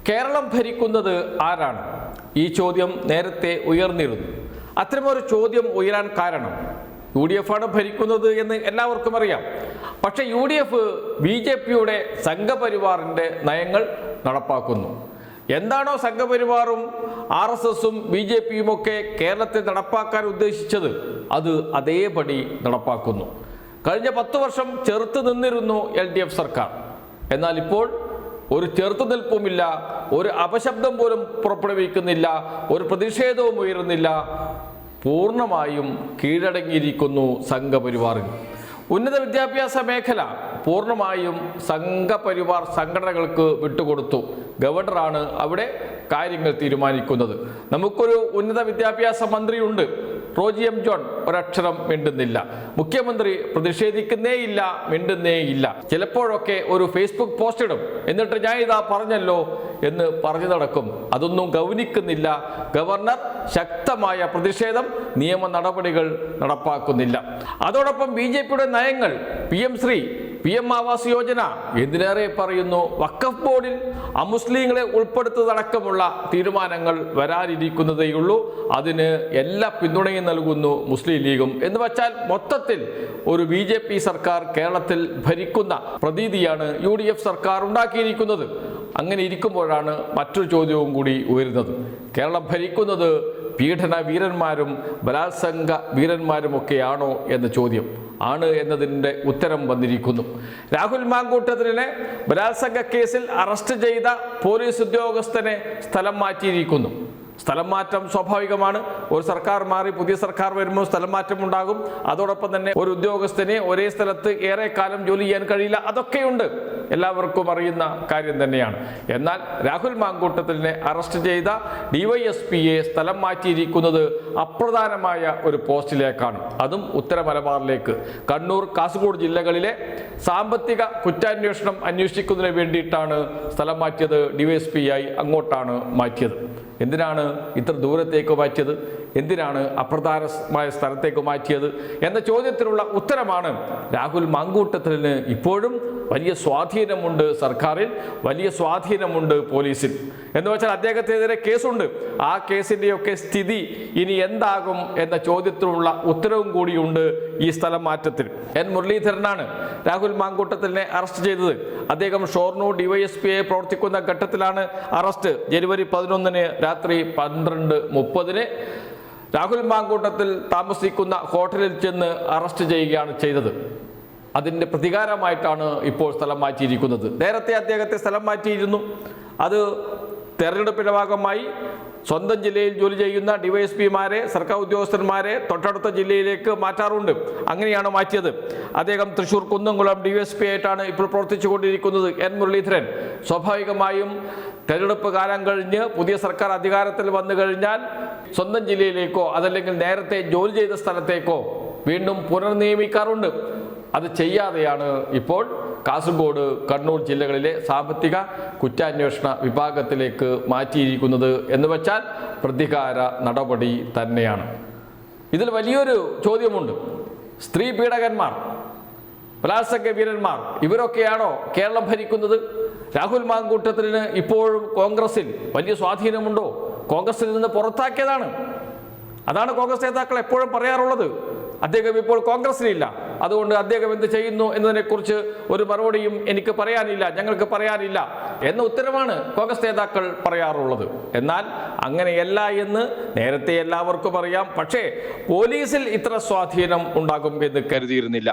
കേരളം ഭരിക്കുന്നത് ആരാണ്? ഈ ചോദ്യം നേരത്തെ ഉയർന്നിരുന്നു. അത്തരമൊരു ചോദ്യം ഉയരാൻ കാരണം UDF ആണ് ഭരിക്കുന്നത് എന്ന് എല്ലാവർക്കും അറിയാം. പക്ഷേ UDF BJPയുടെ സംഘപരിവാറിൻ്റെ നയങ്ങൾ നടപ്പാക്കുന്നു. എന്താണോ സംഘപരിവാറും RSSും BJPയും ഒക്കെ കേരളത്തിൽ നടപ്പാക്കാൻ ഉദ്ദേശിച്ചത് അത് അതേപടി നടപ്പാക്കുന്നു. കഴിഞ്ഞ 10 വർഷം ചെറുത്തു നിന്നിരുന്നു LDF സർക്കാർ. എന്നാൽ ഇപ്പോൾ ഒരു ചെറുത്തുനിൽപ്പുമില്ല, ഒരു അപശബ്ദം പോലും പുറപ്പെടുവിക്കുന്നില്ല, ഒരു പ്രതിഷേധവും ഉയരുന്നില്ല. പൂർണ്ണമായും കീഴടങ്ങിയിരിക്കുന്നു സംഘപരിവാറിന്. ഉന്നത വിദ്യാഭ്യാസ മേഖല പൂർണ്ണമായും സംഘപരിവാർ സംഘടനകൾക്ക് വിട്ടുകൊടുത്തു. ഗവർണറാണ് അവിടെ കാര്യങ്ങൾ തീരുമാനിക്കുന്നത്. നമുക്കൊരു ഉന്നത വിദ്യാഭ്യാസ മന്ത്രിയുണ്ട്, റോജി എം ജോൺ. ഒരക്ഷരം മിണ്ടുന്നില്ല. മുഖ്യമന്ത്രി പ്രതിഷേധിക്കുന്നേയില്ല, മിണ്ടുന്നേയില്ല. ചിലപ്പോഴൊക്കെ ഒരു ഫേസ്ബുക്ക് പോസ്റ്റ് ഇടും, എന്നിട്ട് ഞാൻ ഇതാ പറഞ്ഞല്ലോ എന്ന് പറഞ്ഞു നടക്കും. അതൊന്നും ഗൗനിക്കുന്നില്ല ഗവർണർ. ശക്തമായ പ്രതിഷേധം, നിയമ നടപടികൾ നടപ്പാക്കുന്നില്ല. അതോടൊപ്പം BJPയുടെ നയങ്ങൾ, PM ശ്രീ, PM ആവാസ് യോജന, എന്തിനേറെ പറയുന്നു വഖഫ് ബോർഡിൽ അമുസ്ലിങ്ങളെ ഉൾപ്പെടുത്തുന്നതടക്കമുള്ള തീരുമാനങ്ങൾ വരാനിരിക്കുന്നതേയുള്ളൂ. അതിന് എല്ലാ പിന്തുണയും നൽകുന്നു മുസ്ലിം ലീഗും. എന്ന് വച്ചാൽ മൊത്തത്തിൽ ഒരു BJP സർക്കാർ കേരളത്തിൽ ഭരിക്കുന്ന പ്രതീതിയാണ് UDF സർക്കാർ ഉണ്ടാക്കിയിരിക്കുന്നത്. അങ്ങനെ ഇരിക്കുമ്പോഴാണ് മറ്റൊരു ചോദ്യവും കൂടി ഉയരുന്നത്. കേരളം ഭരിക്കുന്നത് പീഡന വീരന്മാരും ബലാത്സംഗ വീരന്മാരുമൊക്കെയാണോ എന്ന ചോദ്യം. ആണ് എന്നതിൻ്റെ ഉത്തരം വന്നിരിക്കുന്നു. രാഹുൽ മാങ്കൂട്ടത്തിലിനെ ബലാത്സംഗ കേസിൽ അറസ്റ്റ് ചെയ്ത പോലീസ് ഉദ്യോഗസ്ഥനെ സ്ഥലം മാറ്റിയിരിക്കുന്നു. സ്ഥലം മാറ്റം സ്വാഭാവികമാണ്. ഒരു സർക്കാർ മാറി പുതിയ സർക്കാർ വരുമ്പോൾ സ്ഥലം മാറ്റം ഉണ്ടാകും. അതോടൊപ്പം തന്നെ ഒരു ഉദ്യോഗസ്ഥനെ ഒരേ സ്ഥലത്ത് ഏറെ കാലം ജോലി ചെയ്യാൻ കഴിയില്ല. അതൊക്കെയുണ്ട്, എല്ലാവർക്കും അറിയുന്ന കാര്യം തന്നെയാണ്. എന്നാൽ രാഹുൽ മാങ്കൂട്ടത്തിലിനെ അറസ്റ്റ് ചെയ്ത DYSPയെ സ്ഥലം മാറ്റിയിരിക്കുന്നത് അപ്രധാനമായ ഒരു പോസ്റ്റിലേക്കാണ്. അതും ഉത്തര മലബാറിലേക്ക്, കണ്ണൂർ, കാസർഗോഡ് ജില്ലകളിലെ സാമ്പത്തിക കുറ്റാന്വേഷണം അന്വേഷിക്കുന്നതിന് വേണ്ടിയിട്ടാണ് സ്ഥലം മാറ്റിയത്. DYSPയായി അങ്ങോട്ടാണ് മാറ്റിയത്. എന്തിനാണ് ഇത്ര ദൂരത്തേക്ക് മാറ്റിയത്? എന്തിനാണ് അപ്രധാനമായ സ്ഥലത്തേക്ക് മാറ്റിയത് എന്ന ചോദ്യത്തിനുള്ള ഉത്തരമാണ് രാഹുൽ മാങ്കൂട്ടത്തിലിന് ഇപ്പോഴും വലിയ സ്വാധീനമുണ്ട് സർക്കാരിൽ, വലിയ സ്വാധീനമുണ്ട് പോലീസിൽ. എന്ന് വെച്ചാൽ അദ്ദേഹത്തിനെതിരെ കേസുണ്ട്. ആ കേസിൻ്റെയൊക്കെ സ്ഥിതി ഇനി എന്താകും എന്ന ചോദ്യത്തിനുള്ള ഉത്തരവും കൂടിയുണ്ട് ഈ സ്ഥലം മാറ്റത്തിൽ. N മുരളീധരനാണ് രാഹുൽ മാങ്കൂട്ടത്തിലിനെ അറസ്റ്റ് ചെയ്തത്. അദ്ദേഹം ഷൊർണൂർ DYSPയെ പ്രവർത്തിക്കുന്ന ഘട്ടത്തിലാണ് അറസ്റ്റ്. ജനുവരി 11 രാത്രി 12:30 രാഹുൽ മാങ്കൂട്ടത്തിൽ താമസിക്കുന്ന ഹോട്ടലിൽ ചെന്ന് അറസ്റ്റ് ചെയ്യുകയാണ് ചെയ്തത്. അതിൻ്റെ പ്രതികാരമായിട്ടാണ് ഇപ്പോൾ സ്ഥലം മാറ്റിയിരിക്കുന്നത്. നേരത്തെ അദ്ദേഹത്തെ സ്ഥലം മാറ്റിയിരുന്നു. അത് തെരഞ്ഞെടുപ്പിൻ്റെ ഭാഗമായി സ്വന്തം ജില്ലയിൽ ജോലി ചെയ്യുന്ന DYSPമാരെ, സർക്കാർ ഉദ്യോഗസ്ഥന്മാരെ തൊട്ടടുത്ത ജില്ലയിലേക്ക് മാറ്റാറുണ്ട്. അങ്ങനെയാണ് മാറ്റിയത്. അദ്ദേഹം തൃശ്ശൂർ കുന്നംകുളം DYSP ആയിട്ടാണ് ഇപ്പോൾ പ്രവർത്തിച്ചു കൊണ്ടിരിക്കുന്നത്. N മുരളീധരൻ സ്വാഭാവികമായും തെരഞ്ഞെടുപ്പ് കാലം കഴിഞ്ഞ് പുതിയ സർക്കാർ അധികാരത്തിൽ വന്നു കഴിഞ്ഞാൽ സ്വന്തം ജില്ലയിലേക്കോ അതല്ലെങ്കിൽ നേരത്തെ ജോലി ചെയ്ത സ്ഥലത്തേക്കോ വീണ്ടും പുനർനിയമിക്കാറുണ്ട്. അത് ചെയ്യാതെയാണ് ഇപ്പോൾ കാസർഗോഡ്, കണ്ണൂർ ജില്ലകളിലെ സാമ്പത്തിക കുറ്റാന്വേഷണ വിഭാഗത്തിലേക്ക് മാറ്റിയിരിക്കുന്നത്. എന്ന് വെച്ചാൽ പ്രതികാര നടപടി തന്നെയാണ്. ഇതിൽ വലിയൊരു ചോദ്യമുണ്ട്. സ്ത്രീ പീഡകന്മാർ, ബലാത്സംഗ വീരന്മാർ, ഇവരൊക്കെയാണോ കേരളം ഭരിക്കുന്നത്? രാഹുൽ മാങ്കൂട്ടത്തിലിന് ഇപ്പോഴും കോൺഗ്രസിൽ വലിയ സ്വാധീനമുണ്ടോ? കോൺഗ്രസിൽ നിന്ന് പുറത്താക്കിയതാണ്. അതാണ് കോൺഗ്രസ് നേതാക്കൾ എപ്പോഴും പറയാറുള്ളത്. അദ്ദേഹം ഇപ്പോൾ കോൺഗ്രസിലില്ല, അതുകൊണ്ട് അദ്ദേഹം എന്ത് ചെയ്യുന്നു എന്നതിനെക്കുറിച്ച് ഒരു മറുപടിയും എനിക്ക് പറയാനില്ല, ഞങ്ങൾക്ക് പറയാനില്ല എന്ന ഉത്തരമാണ് കോൺഗ്രസ് നേതാക്കൾ പറയാറുള്ളത്. എന്നാൽ അങ്ങനെയല്ല എന്ന് നേരത്തെ എല്ലാവർക്കും അറിയാം. പക്ഷേ പോലീസിൽ ഇത്ര സ്വാധീനം ഉണ്ടാകും എന്ന് കരുതിയിരുന്നില്ല.